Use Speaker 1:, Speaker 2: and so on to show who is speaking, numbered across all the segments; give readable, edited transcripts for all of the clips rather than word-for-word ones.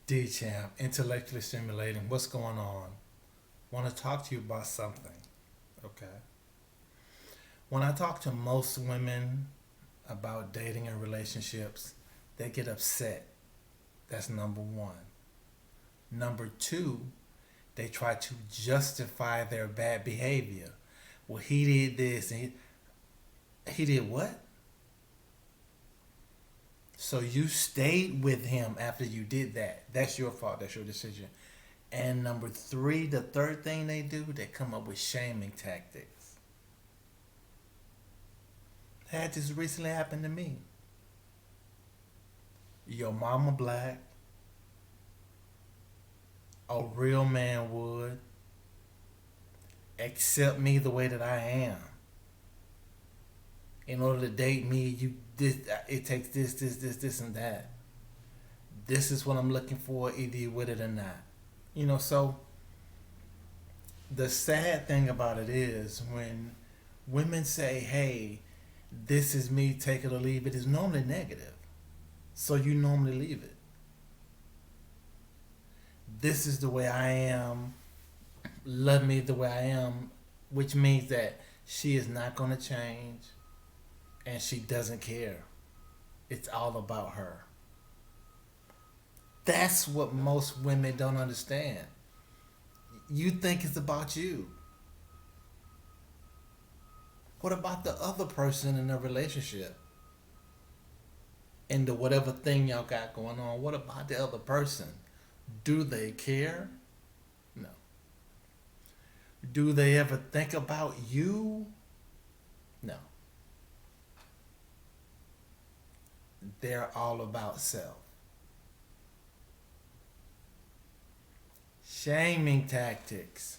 Speaker 1: D Champ, intellectually stimulating. What's going on? Want to talk to you about something. Okay. When I talk to most women about dating and relationships, they get upset. That's number one. Number two, they try to justify their bad behavior. Well, he did this and he did what? So you stayed with him after you did that. That's your fault. That's your decision. And number three, the third thing they do, they come up with shaming tactics. That just recently happened to me. Your mama black, a real man would accept me the way that I am. In order to date me, you this it takes this, and that. This is what I'm looking for, either you with it or not. So the sad thing about it is when women say, "Hey, this is me, take it or leave it," is normally negative. So you normally leave it. This is the way I am. Love me the way I am, which means that she is not going to change and she doesn't care. It's all about her. That's what most women don't understand. You think it's about you. What about the other person in the relationship? And the whatever thing y'all got going on, what about the other person? Do they care? No. Do they ever think about you? No. They're all about self. Shaming tactics.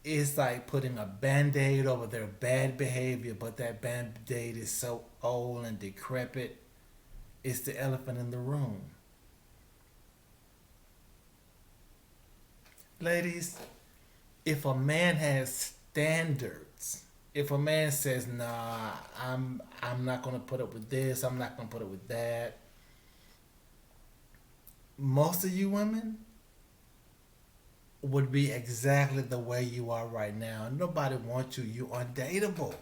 Speaker 1: It's like putting a band aid over their bad behavior, but that band aid is so old and decrepit. It's the elephant in the room. Ladies, if a man has standards, if a man says, "Nah, I'm not gonna put up with this, I'm not gonna put up with that," most of you women would be exactly the way you are right now. Nobody wants you. You are dateable.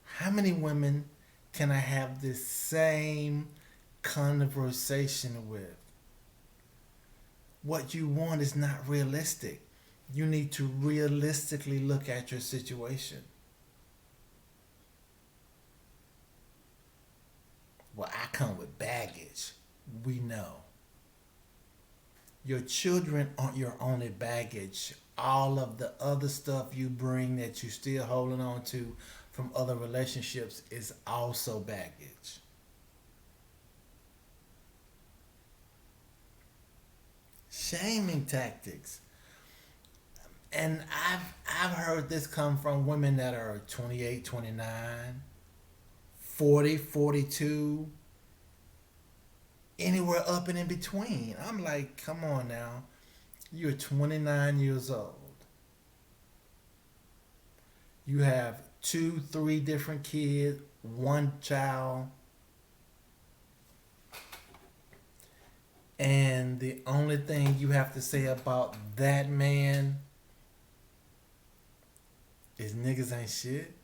Speaker 1: How many women can I have this same conversation with? What you want is not realistic. You need to realistically look at your situation. Well, I come with baggage. We know. Your children aren't your only baggage. All of the other stuff you bring that you're still holding on to from other relationships is also baggage. Shaming tactics. And I've heard this come from women that are 28, 29, 40, 42, anywhere up and in between. I'm like, come on now. You're 29 years old. You have two, three different kids, one child, and the only thing you have to say about that man is niggas ain't shit.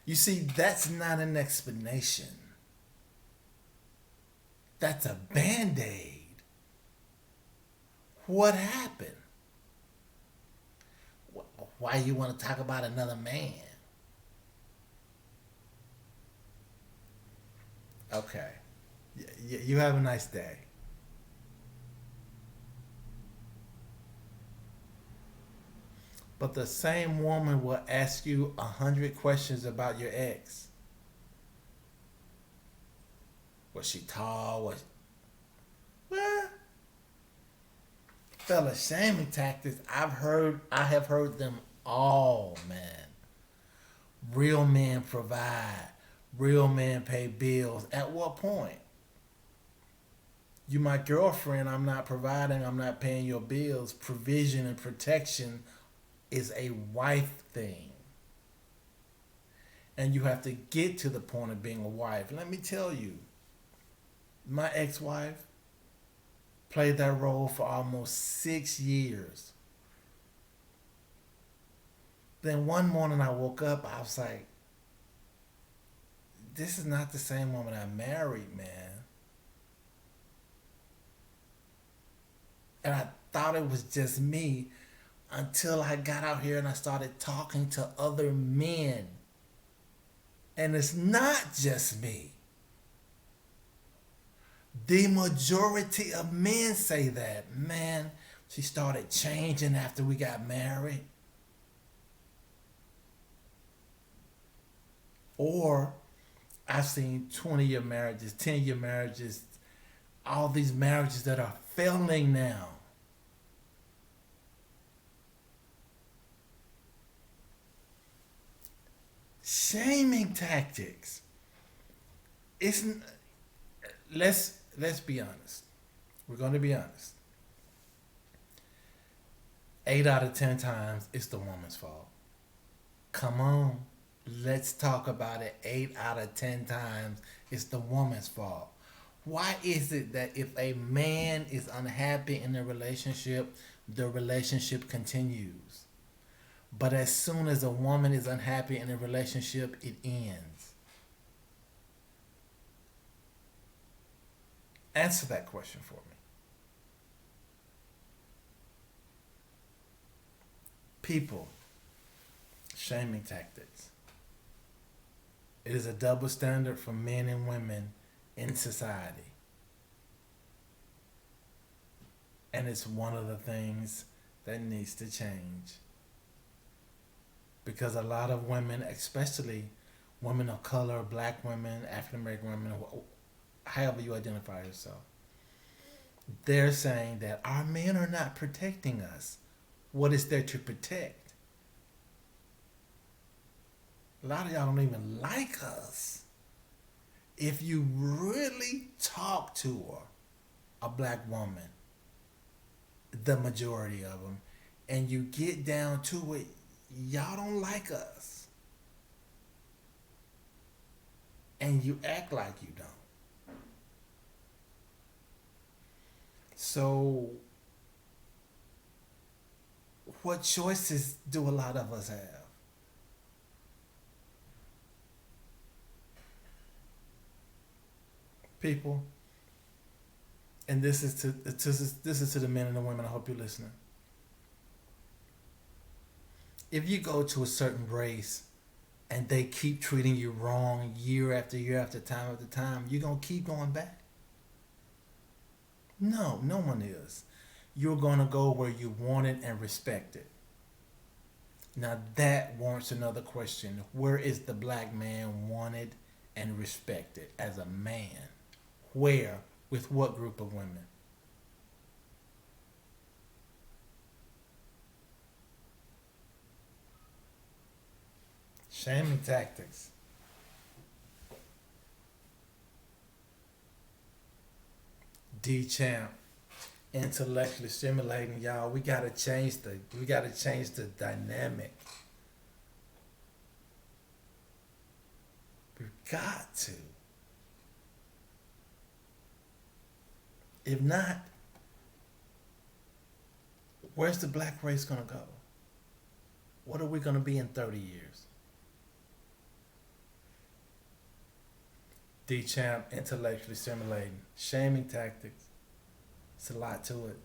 Speaker 1: You see, that's not an explanation. That's a band aid. What happened? Why you want to talk about another man? Okay. You have a nice day. But the same woman will ask you 100 questions about your ex. Was she tall? Well, fella, shaming tactics. I have heard them all, man. Real men provide. Real men pay bills. At what point? You my girlfriend, I'm not providing, I'm not paying your bills. Provision and protection is a wife thing. and you have to get to the point of being a wife. Let me tell you, my ex-wife played that role for almost 6 years. Then one morning I woke up, I was like, this is not the same woman I married, man. And I thought it was just me until I got out here and I started talking to other men. And it's not just me. The majority of men say that. Man, she started changing after we got married. Or I've seen 20-year marriages, 10-year marriages, all these marriages that are failing now. Shaming tactics. It's let's be honest. We're going to be honest. 8 out of 10 times, it's the woman's fault. Come on, let's talk about it. 8 out of 10 times, it's the woman's fault. Why is it that if a man is unhappy in a relationship, the relationship continues? But as soon as a woman is unhappy in a relationship, it ends. Answer that question for me. People, shaming tactics. It is a double standard for men and women in society. And it's one of the things that needs to change. Because a lot of women, especially women of color, black women, African American women, however you identify yourself, they're saying that our men are not protecting us. What is there to protect? A lot of y'all don't even like us. If you really talk to her, a black woman, the majority of them, and you get down to it, y'all don't like us. And you act like you don't. So, what choices do a lot of us have? People, and this is to the men and the women. I hope you're listening. If you go to a certain race and they keep treating you wrong year after year after time, you're gonna keep going back. No, no one is. You're gonna go where you want it and respect it. Now that warrants another question. Where is the black man wanted and respected as a man? Where? With what group of women? Shaming tactics. D champ. Intellectually stimulating, y'all. We gotta change the dynamic. We've got to. If not, where's the black race gonna go? What are we gonna be in 30 years? D champ, intellectually stimulating, shaming tactics. It's a lot to it.